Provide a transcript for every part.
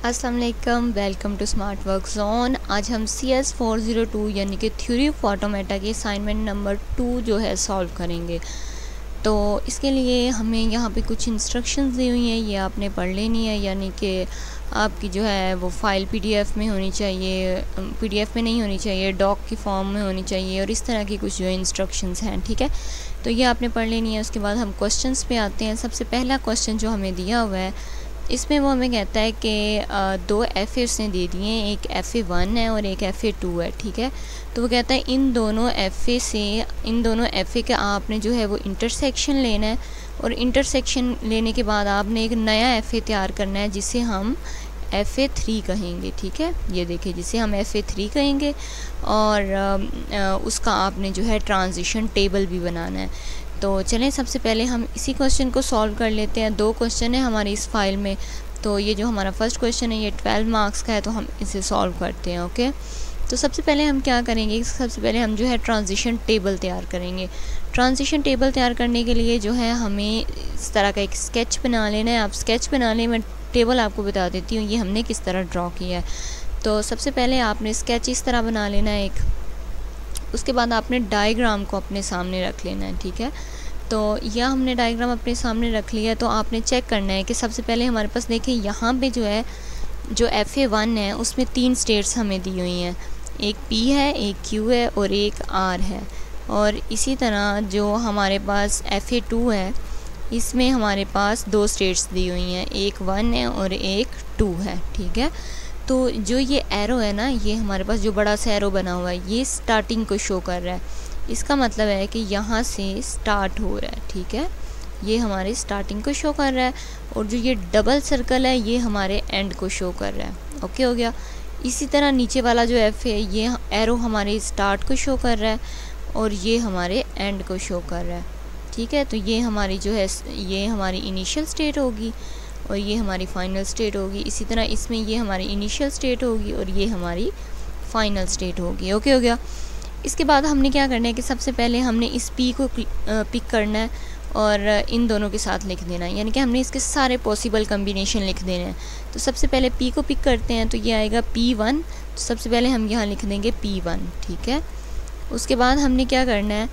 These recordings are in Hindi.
अस्सलाम वालेकुम, welcome to smart work zone. आज हम CS 402 यानी कि थ्योरी ऑफ ऑटोमेटा के असाइनमेंट नंबर 2 जो है सॉल्व करेंगे। तो इसके लिए हमें यहाँ पे कुछ इंस्ट्रक्शंस दी हुई हैं, ये आपने पढ़ लेनी है। यानी कि आपकी जो है वो फ़ाइल PDF में होनी चाहिए, PDF में नहीं होनी चाहिए, डॉक की फॉर्म में होनी चाहिए, और इस तरह की कुछ जो इंस्ट्रक्शंस हैं, ठीक है। तो ये आपने पढ़ लेनी है। उसके बाद हम क्वेश्चंस पे आते हैं। सबसे पहला क्वेश्चन जो हमें दिया हुआ है, इसमें वो हमें कहता है कि दो FA ने दे दिए हैं, एक FA1 है और एक FA2 है, ठीक है। तो वो कहता है इन दोनों FA का आपने जो है वो इंटरसेक्शन लेना है, और इंटरसेक्शन लेने के बाद आपने एक नया FA तैयार करना है जिसे हम FA3 कहेंगे, ठीक है। ये देखिए, जिसे हम FA3 कहेंगे, और उसका आपने जो है ट्रांजिशन टेबल भी बनाना है। तो चलें, सबसे पहले हम इसी क्वेश्चन को सॉल्व कर लेते हैं। 2 क्वेश्चन है हमारी इस फाइल में। तो ये जो हमारा फर्स्ट क्वेश्चन है ये 12 मार्क्स का है, तो हम इसे सॉल्व करते हैं। ओके, तो सबसे पहले हम क्या करेंगे, सबसे पहले हम जो है ट्रांजिशन टेबल तैयार करेंगे। ट्रांजिशन टेबल तैयार करने के लिए जो है हमें इस तरह का एक स्केच बना लेना है। आप स्केच बना लें, मैं टेबल आपको बता देती हूँ ये हमने किस तरह ड्रॉ किया है। तो सबसे पहले आपने स्केच इस तरह बना लेना है एक। उसके बाद आपने डायग्राम को अपने सामने रख लेना है, ठीक है। तो यह हमने डायग्राम अपने सामने रख लिया। तो आपने चेक करना है कि सबसे पहले हमारे पास देखिए यहाँ पे जो है जो FA1 है उसमें 3 स्टेट्स हमें दी हुई हैं, एक P है, एक Q है और एक R है। और इसी तरह जो हमारे पास FA2 है इसमें हमारे पास 2 स्टेट्स दी हुई हैं, एक 1 है और एक 2 है, ठीक है। तो जो ये एरो है ना, ये हमारे पास जो बड़ा सा एरो बना हुआ है ये स्टार्टिंग को शो कर रहा है। इसका मतलब है कि यहाँ से स्टार्ट हो रहा है, ठीक है। ये हमारे स्टार्टिंग को शो कर रहा है, और जो ये डबल सर्कल है ये हमारे एंड को शो कर रहा है। ओके, हो गया। इसी तरह नीचे वाला जो F है ये एरो हमारे स्टार्ट को शो कर रहा है, और ये हमारे एंड को शो कर रहा है, ठीक है। तो ये हमारी जो है ये हमारी इनिशियल स्टेट होगी, और ये हमारी फाइनल स्टेट होगी। इसी तरह इसमें ये हमारी इनिशियल स्टेट होगी और ये हमारी फाइनल स्टेट होगी। ओके, हो गया। इसके बाद हमने क्या करना है कि सबसे पहले हमने इस P को पिक करना है और इन दोनों के साथ लिख देना है, यानी कि हमने इसके सारे पॉसिबल कम्बिनेशन लिख देने हैं। तो सबसे पहले P को पिक करते हैं, तो ये आएगा P1। तो सबसे पहले हम यहाँ लिख देंगे P1, ठीक है। उसके बाद हमने क्या करना है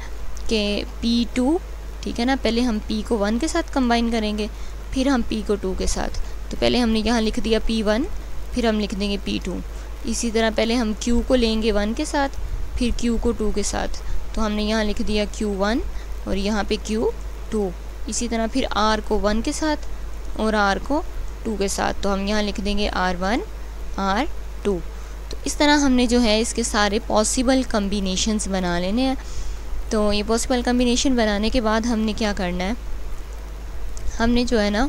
कि P2, ठीक है ना। पहले हम P को 1 के साथ कंबाइन करेंगे, फिर हम P को 2 के साथ। तो पहले हमने यहाँ लिख दिया P1, फिर हम लिख देंगे P2। इसी तरह पहले हम Q को लेंगे 1 के साथ, फिर Q को 2 के साथ। तो हमने यहाँ लिख दिया Q1 और यहाँ पे Q2। इसी तरह फिर R को 1 के साथ और R को 2 के साथ। तो हम यहाँ लिख देंगे R1 R2। तो इस तरह हमने जो है इसके सारे पॉसिबल कम्बिनेशंस बना लेने हैं। तो ये पॉसिबल कम्बिनेशन बनाने के बाद हमने क्या करना है, हमने जो है ना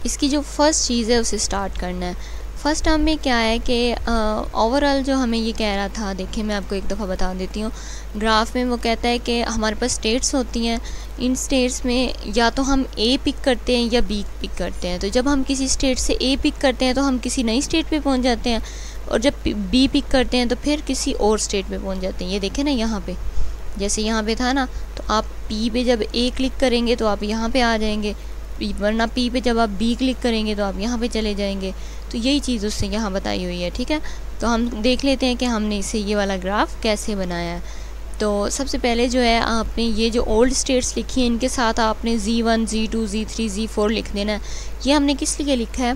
इसकी जो फर्स्ट चीज़ है उसे स्टार्ट करना है। फर्स्ट टर्म में क्या है कि ओवरऑल जो हमें ये कह रहा था, देखिए मैं आपको एक दफ़ा बता देती हूँ। ग्राफ में वो कहता है कि हमारे पास स्टेट्स होती हैं, इन स्टेट्स में या तो हम A पिक करते हैं या B पिक करते हैं। तो जब हम किसी स्टेट से A पिक करते हैं तो हम किसी नई स्टेट पे पहुँच जाते हैं, और जब B पिक करते हैं तो फिर किसी और स्टेट पे पहुँच जाते हैं। ये देखें ना, यहाँ पे जैसे यहाँ पे था ना, तो आप P पे जब A क्लिक करेंगे तो आप यहाँ पे आ जाएंगे, वरना P पे जब आप B क्लिक करेंगे तो आप यहाँ पे चले जाएंगे। तो यही चीज़ उससे यहाँ बताई हुई है, ठीक है। तो हम देख लेते हैं कि हमने इसे ये वाला ग्राफ कैसे बनाया है। तो सबसे पहले जो है आपने ये जो ओल्ड स्टेट्स लिखी हैं इनके साथ आपने Z1 Z2 Z3 Z4 लिख देना है। ये हमने किस लिए लिखा है,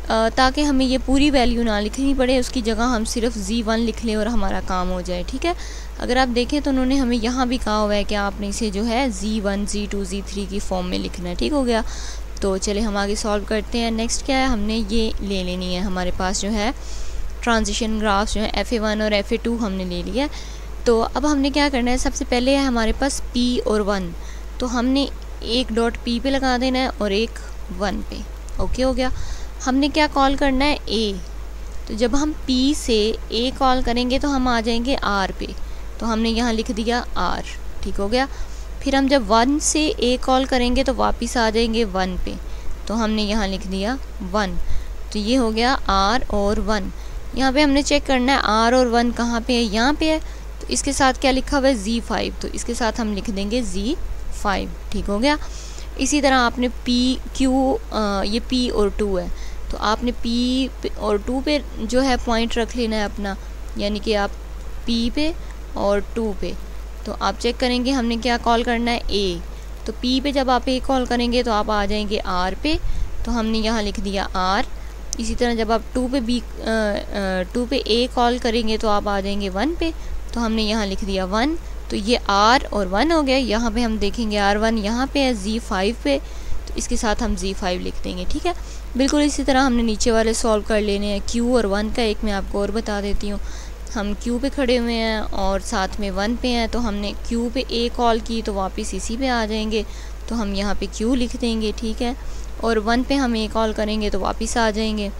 ताकि हमें ये पूरी वैल्यू ना लिखनी पड़े, उसकी जगह हम सिर्फ Z1 लिख लें और हमारा काम हो जाए, ठीक है। अगर आप देखें तो उन्होंने हमें यहाँ भी कहा हुआ है कि आपने इसे जो है Z1 Z2 Z3 की फॉर्म में लिखना है, ठीक हो गया। तो चले हम आगे सॉल्व करते हैं। नेक्स्ट क्या है, हमने ये ले लेनी है, हमारे पास जो है ट्रांजिशन ग्राफ जो है FA1 और FA2 हमने ले लिया। तो अब हमने क्या करना है, सबसे पहले है हमारे पास P और 1। तो हमने एक डॉट P पे लगा देना है और एक 1 पे। ओके, हो गया। हमने क्या कॉल करना है, A। तो जब हम P से A कॉल करेंगे तो हम आ जाएंगे R पे। तो हमने यहाँ लिख दिया R, ठीक हो गया। फिर हम जब 1 से A कॉल करेंगे तो वापस आ जाएंगे 1 पे। तो हमने यहाँ लिख दिया 1। तो ये हो गया R और 1। यहाँ पे हमने चेक करना है R और 1 कहाँ पे है, यहाँ पे है। तो इसके साथ क्या लिखा हुआ है, Z5। तो इसके साथ हम लिख देंगे Z5, ठीक हो गया। इसी तरह आपने P Q ये P और 2 है, तो आपने P और 2 पे जो है पॉइंट रख लेना है अपना, यानी कि आप P पे और 2 पे। तो आप चेक करेंगे हमने क्या कॉल करना है, A। तो P पे जब आप A कॉल करेंगे तो आप आ जाएंगे R पे, तो हमने यहाँ लिख दिया R। इसी तरह जब आप 2 पे A कॉल करेंगे तो आप आ जाएंगे 1 पे, तो हमने यहाँ लिख दिया 1। तो ये R और 1 हो गया। यहाँ पे हम देखेंगे R1 यहाँ पे है Z5 पे, तो इसके साथ हम Z5 लिख देंगे, ठीक है। बिल्कुल इसी तरह हमने नीचे वाले सॉल्व कर लेने हैं। Q और 1 का एक मैं आपको और बता देती हूँ। हम Q पे खड़े हुए हैं और साथ में 1 पे हैं, तो हमने Q पे A कॉल की तो वापस इसी पे आ जाएंगे, तो हम यहाँ पे Q लिख देंगे, ठीक है। और 1 पे हम A कॉल करेंगे तो वापस आ जाएंगे,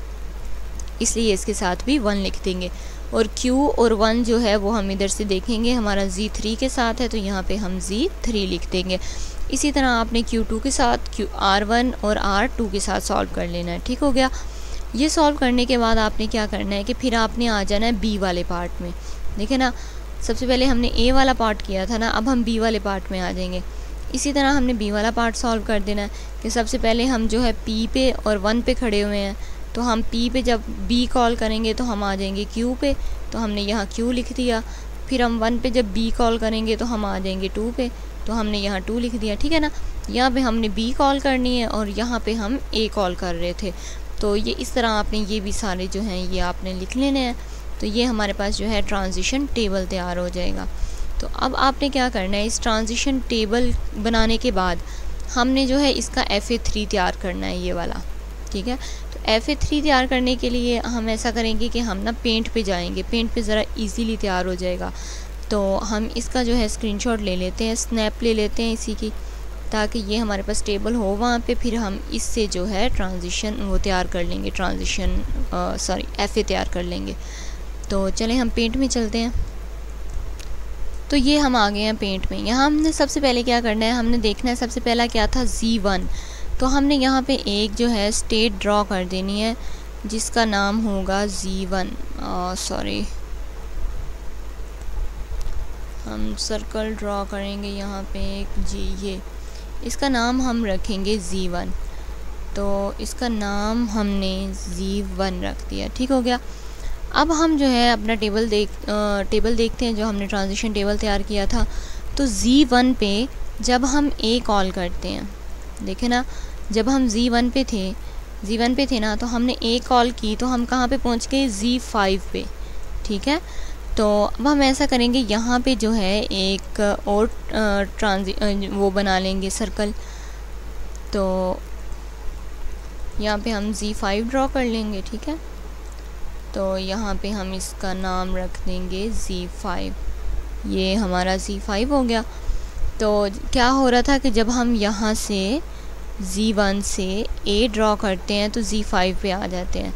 इसलिए इसके साथ भी 1 लिख देंगे। और Q और 1 जो है वो हम इधर से देखेंगे हमारा Z3 के साथ है, तो यहाँ पे हम Z3 लिख देंगे। इसी तरह आपने Q2 के साथ R1 और R2 के साथ सॉल्व कर लेना है, ठीक हो गया। ये सॉल्व करने के बाद आपने क्या करना है कि फिर आपने आ जाना है B वाले पार्ट में। देखें ना, सबसे पहले हमने A वाला पार्ट किया था ना, अब हम B वाले पार्ट में आ जाएंगे। इसी तरह हमने B वाला पार्ट सॉल्व कर देना है कि सबसे पहले हम जो है P पे और 1 पे खड़े हुए हैं, तो हम P पे जब B कॉल करेंगे तो हम आ जाएंगे Q पे, तो हमने यहाँ Q लिख दिया। फिर हम 1 पे जब B कॉल करेंगे तो हम आ जाएंगे 2 पे, तो हमने यहाँ 2 लिख दिया, ठीक है ना। यहाँ पे हमने B कॉल करनी है और यहाँ पे हम A कॉल कर रहे थे, तो ये इस तरह आपने ये भी सारे जो हैं ये आपने लिख लेने हैं। तो ये हमारे पास जो है ट्रांजिशन टेबल तैयार हो जाएगा। तो अब आपने क्या करना है, इस ट्रांजिशन टेबल बनाने के बाद हमने जो है इसका FA3 तैयार करना है, ये वाला, ठीक है। तो FA3 तैयार करने के लिए हम ऐसा करेंगे कि हम ना पेंट पे जाएंगे, पेंट पे ज़रा इजीली तैयार हो जाएगा। तो हम इसका जो है स्क्रीनशॉट ले लेते हैं, स्नैप ले लेते हैं इसी की, ताकि ये हमारे पास टेबल हो वहाँ पे, फिर हम इससे जो है ट्रांजिशन वो तैयार कर लेंगे, FA तैयार कर लेंगे। तो चलें हम पेंट में चलते हैं। तो ये हम आ गए हैं पेंट में। यहाँ हमने सबसे पहले क्या करना है, हमने देखना है सबसे पहला क्या था, Z1। तो हमने यहाँ पे एक जो है स्टेट ड्रॉ कर देनी है जिसका नाम होगा Z1। हम सर्कल ड्रॉ करेंगे यहाँ पे एक ये इसका नाम हम रखेंगे Z1। तो इसका नाम हमने Z1 रख दिया, ठीक हो गया। अब हम जो है अपना टेबल देखते हैं जो हमने ट्रांजिशन टेबल तैयार किया था। तो Z1 पे जब हम A कॉल करते हैं, देखें ना, जब हम Z1 पे थे ना, तो हमने A कॉल की तो हम कहाँ पे पहुँच गए, Z5 पे, ठीक है। तो अब हम ऐसा करेंगे, यहाँ पे जो है एक और वो बना लेंगे सर्कल। तो यहाँ पे हम Z5 ड्रॉ कर लेंगे, ठीक है। तो यहाँ पे हम इसका नाम रख देंगे Z5। ये हमारा Z5 हो गया। तो क्या हो रहा था कि जब हम यहाँ से Z1 से A ड्रॉ करते हैं तो Z5 पे आ जाते हैं।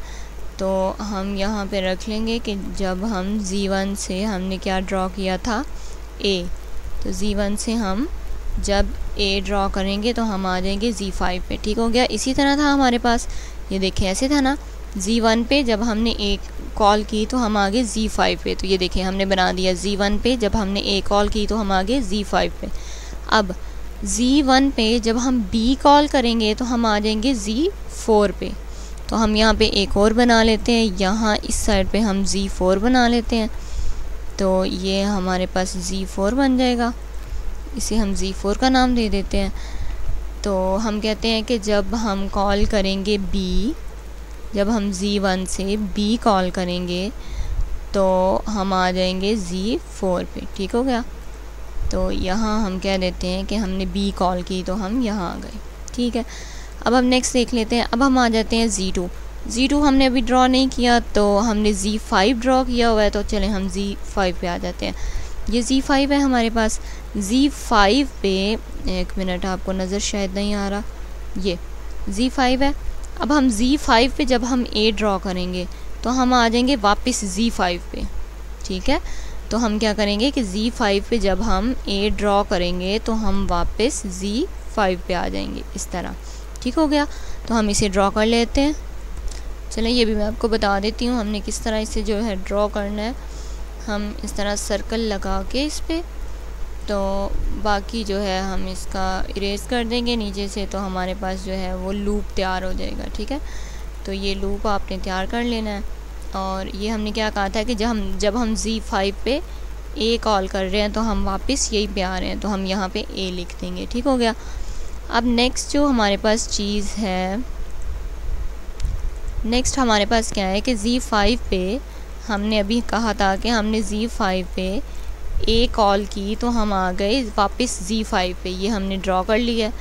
तो हम यहाँ पे रख लेंगे कि जब हम Z1 से हमने क्या ड्रॉ किया था, A, तो Z1 से हम जब A ड्रॉ करेंगे तो हम आ जाएंगे Z5 पे, ठीक हो गया। इसी तरह था हमारे पास, ये देखें ऐसे था ना, Z1 पे जब हमने A कॉल की तो हम आ गए Z5 पे। तो ये देखें हमने बना दिया, Z1 पे जब हमने A कॉल की तो हम आ गए Z5 पे। अब Z1 पे जब हम B कॉल करेंगे तो हम आ जाएंगे Z4 पे। तो हम यहाँ पे एक और बना लेते हैं, यहाँ इस साइड पे हम Z4 बना लेते हैं। तो ये हमारे पास Z4 बन जाएगा, इसे हम Z4 का नाम दे देते हैं। तो हम कहते हैं कि जब हम कॉल करेंगे B, जब हम Z1 से B कॉल करेंगे तो हम आ जाएंगे Z4 पे, ठीक हो गया। तो यहाँ हम कह देते हैं कि हमने B कॉल की तो हम यहाँ आ गए, ठीक है। अब हम नेक्स्ट देख लेते हैं। अब हम आ जाते हैं Z2 हमने अभी ड्रॉ नहीं किया, तो हमने Z5 ड्रॉ किया हुआ है। तो चलें हम Z5 पे आ जाते हैं। ये Z5 है हमारे पास। Z5 पे, एक मिनट, आपको नज़र शायद नहीं आ रहा, ये Z5 है। अब हम Z5 पे जब हम A ड्रॉ करेंगे तो हम आ जाएंगे वापस Z5 पे, ठीक है। तो हम क्या करेंगे कि Z5 पे जब हम A ड्रॉ करेंगे तो हम वापस Z5 पे आ जाएंगे, इस तरह, ठीक हो गया। तो हम इसे ड्रॉ कर लेते हैं। चलें ये भी मैं आपको बता देती हूँ हमने किस तरह इसे जो है ड्रॉ करना है। हम इस तरह सर्कल लगा के इस पर, तो बाकी जो है हम इसका इरेज कर देंगे नीचे से, तो हमारे पास जो है वो लूप तैयार हो जाएगा, ठीक है। तो ये लूप आपने तैयार कर लेना है। और ये हमने क्या कहा था कि जब हम Z5 पे ए कॉल कर रहे हैं तो हम वापस यही पे आ रहे हैं, तो हम यहाँ पे ए लिख देंगे। ठीक हो गया। अब नेक्स्ट जो हमारे पास चीज़ है, नेक्स्ट हमारे पास क्या है कि Z5 पे हमने अभी कहा था कि हमने Z5 पे ए कॉल की तो हम आ गए वापस Z5 पे, ये हमने ड्रॉ कर लिया।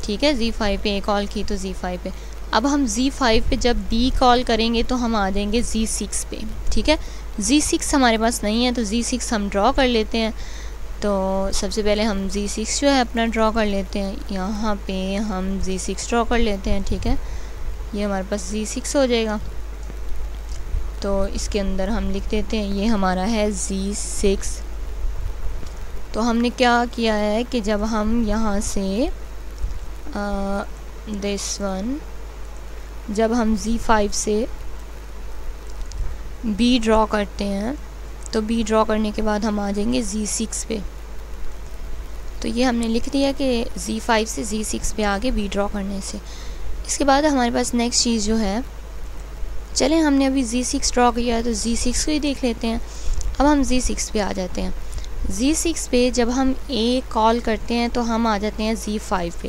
ठीक है, Z5 पे ए कॉल की तो Z5 पे। अब हम Z5 पे जब बी कॉल करेंगे तो हम आ जाएंगे Z6 पे। ठीक है, Z6 हमारे पास नहीं है तो Z6 हम ड्रॉ कर लेते हैं। तो सबसे पहले हम Z6 जो है अपना ड्रॉ कर लेते हैं। यहाँ पे हम Z6 ड्रॉ कर लेते हैं। ठीक है, ये हमारे पास Z6 हो जाएगा। तो इसके अंदर हम लिख देते हैं ये हमारा है Z6। तो हमने क्या किया है कि जब हम यहाँ से दिस वन, जब हम Z5 से बी ड्रॉ करते हैं तो बी ड्रॉ करने के बाद हम आ जाएंगे Z6 पे। तो ये हमने लिख दिया कि Z5 से Z6 पे आगे बी ड्रॉ करने से। इसके बाद हमारे पास नेक्स्ट चीज़ जो है, चलें हमने अभी Z6 ड्रॉ किया है तो Z6 को ही देख लेते हैं। अब हम Z6 पे आ जाते हैं। Z6 पे जब हम ए कॉल करते हैं तो हम आ जाते हैं Z5 पे।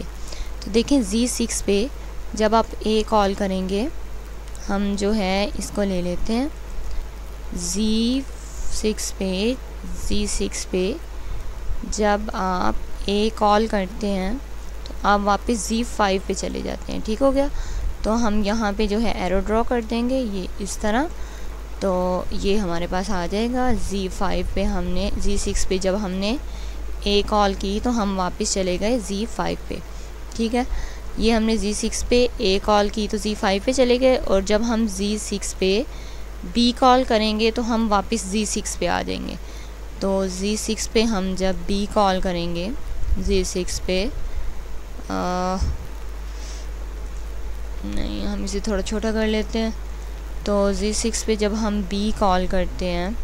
तो देखें Z6 पे जब आप ए कॉल करेंगे, हम जो है इसको ले लेते हैं Z6 पे जब आप ए कॉल करते हैं तो आप वापस Z5 पे चले जाते हैं। ठीक हो गया। तो हम यहाँ पे जो है एरो ड्रॉ कर देंगे ये इस तरह, तो ये हमारे पास आ जाएगा Z5 पे। हमने Z6 पे जब हमने ए कॉल की तो हम वापस चले गए Z5 पे। ठीक है, ये हमने Z6 पे ए कॉल की तो Z5 पे चले गए, और जब हम Z6 पे बी कॉल करेंगे तो हम वापस Z6 पे आ जाएंगे। तो Z6 पे हम जब बी कॉल करेंगे, Z6 पे नहीं, हम इसे थोड़ा छोटा कर लेते हैं। तो Z6 पे जब हम बी कॉल करते हैं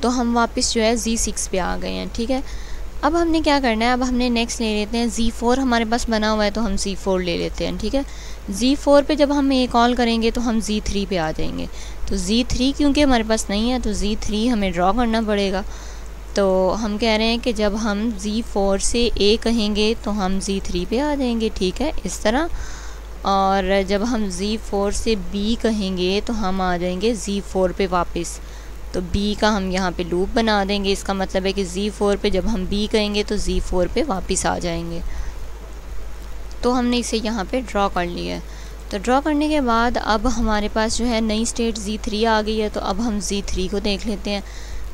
तो हम वापस जो है Z6 पे आ गए हैं। ठीक है, अब हमने क्या करना है, अब हमने नेक्स्ट ले लेते हैं Z4। हमारे पास बना हुआ है तो हम Z4 ले लेते हैं। ठीक है, Z4 पे जब हम ए कॉल करेंगे तो हम Z3 पे आ जाएंगे। तो Z3 क्योंकि हमारे पास नहीं है तो Z3 हमें ड्रॉ करना पड़ेगा। तो हम कह रहे हैं कि जब हम Z4 से ए कहेंगे तो हम Z3 पे आ जाएंगे। ठीक है, इस तरह। और जब हम Z4 से बी कहेंगे तो हम आ जाएंगे Z4 पे वापस। तो बी का हम यहाँ पे लूप बना देंगे। इसका मतलब है कि Z4 पे जब हम बी कहेंगे तो Z4 पे वापस आ जाएंगे। तो हमने इसे यहाँ पे ड्रॉ कर लिया है। तो ड्रॉ करने के बाद अब हमारे पास जो है नई स्टेट Z3 आ गई है। तो अब हम Z3 को देख लेते हैं।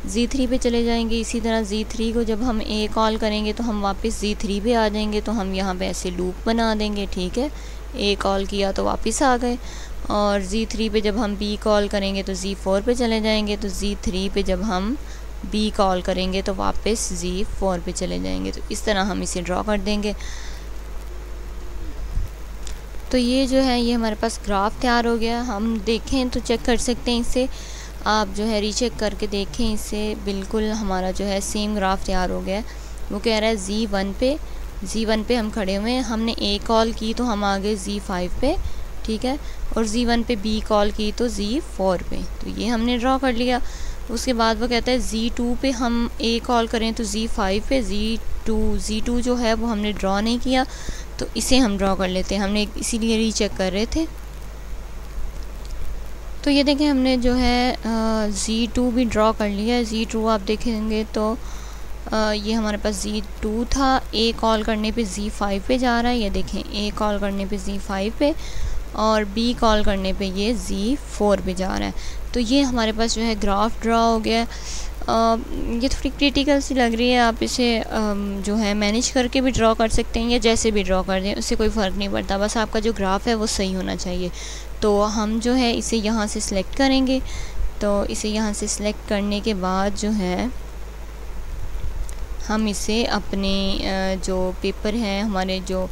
Z3 पे चले जाएंगे। इसी तरह Z3 को जब हम ए कॉल करेंगे तो हम वापस Z3 पे आ जाएंगे। तो हम यहाँ पे ऐसे लूप बना देंगे। ठीक है, ए कॉल किया तो वापस आ गए। और Z3 पे जब हम बी कॉल करेंगे तो Z4 पे चले जाएंगे। तो Z3 पे जब हम बी कॉल करेंगे तो वापस Z4 पे चले जाएंगे। तो इस तरह हम इसे ड्रॉ कर देंगे। तो ये जो है ये हमारे पास ग्राफ तैयार हो गया। हम देखें तो चेक कर सकते हैं इसे, आप जो है रीचेक करके देखें इसे, बिल्कुल हमारा जो है सेम ग्राफ तैयार हो गया है। वो कह रहा है Z1 पे हम खड़े हुए हैं, हमने ए कॉल की तो हम आ गए Z5 पे। ठीक है, और Z1 पे बी कॉल की तो Z4 पे। तो ये हमने ड्रॉ कर लिया। उसके बाद वो कहता है Z2 पे हम ए कॉल करें तो Z5 पे। Z2 जो है वो हमने ड्रॉ नहीं किया तो इसे हम ड्रॉ कर लेते हैं, हमने इसीलिए रीचेक कर रहे थे। तो ये देखें हमने जो है Z2 भी ड्रॉ कर लिया है। Z2 आप देखेंगे तो ये हमारे पास Z2 था, ए कॉल करने पे Z5 पे जा रहा है। ये देखें ए कॉल करने पे Z5 पे और बी कॉल करने पे ये Z4 पे जा रहा है। तो ये हमारे पास जो है ग्राफ ड्रॉ हो गया। ये थोड़ी क्रिटिकल सी लग रही है, आप इसे जो है मैनेज करके भी ड्रॉ कर सकते हैं या जैसे भी ड्रॉ कर दें, उससे कोई फ़र्क नहीं पड़ता, बस आपका जो ग्राफ है वो सही होना चाहिए। तो हम जो है इसे यहाँ से सिलेक्ट करेंगे। तो इसे यहाँ से सिलेक्ट करने के बाद जो है हम इसे अपने जो पेपर है, हमारे जो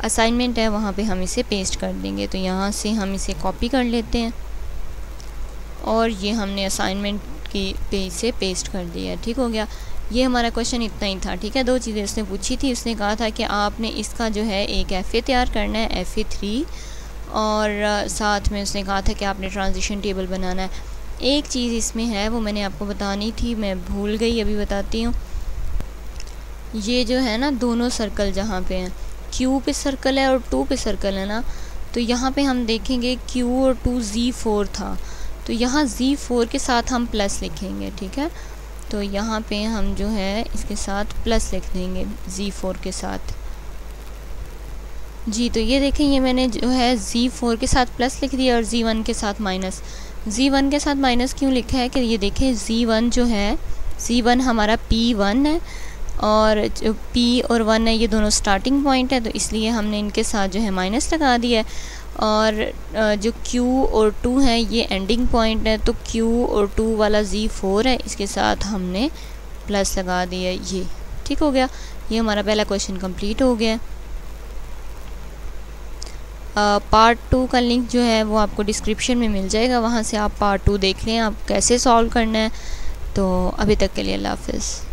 असाइनमेंट है, वहाँ पे हम इसे पेस्ट कर देंगे। तो यहाँ से हम इसे कॉपी कर लेते हैं और ये हमने असाइनमेंट की पे इसे पेस्ट कर दिया। ठीक हो गया। ये हमारा क्वेश्चन इतना ही था, ठीक है। 2 चीज़ें इसने पूछी थी। इसने कहा था कि आपने इसका जो है एक FA तैयार करना है, FA3, और साथ में उसने कहा था कि आपने ट्रांजिशन टेबल बनाना है। एक चीज़ इसमें है वो मैंने आपको बतानी थी, मैं भूल गई, अभी बताती हूँ। ये जो है ना दोनों सर्कल जहाँ पे हैं, Q पे सर्कल है और 2 पे सर्कल है ना, तो यहाँ पे हम देखेंगे Q और 2 Z4 था, तो यहाँ Z4 के साथ हम प्लस लिखेंगे, ठीक है। तो यहाँ पे हम जो है इसके साथ प्लस लिख देंगे Z4 के साथ जी। तो ये देखें, ये मैंने जो है Z4 के साथ प्लस लिख दिया और Z1 के साथ माइनस। Z1 के साथ माइनस क्यों लिखा है कि ये देखें Z1 जो है, Z1 हमारा P1 है और जो P और 1 है ये दोनों स्टार्टिंग पॉइंट है, तो इसलिए हमने इनके साथ जो है माइनस लगा दिया है। और जो Q और 2 है ये एंडिंग पॉइंट है, तो Q और 2 वाला Z4 है, इसके साथ हमने प्लस लगा दिया, ये ठीक हो गया। ये हमारा पहला क्वेश्चन कंप्लीट हो गया। पार्ट 2 का लिंक जो है वो आपको डिस्क्रिप्शन में मिल जाएगा, वहाँ से आप पार्ट 2 देख लें आप कैसे सॉल्व करना है। तो अभी तक के लिए अल्लाह हाफ़िज़।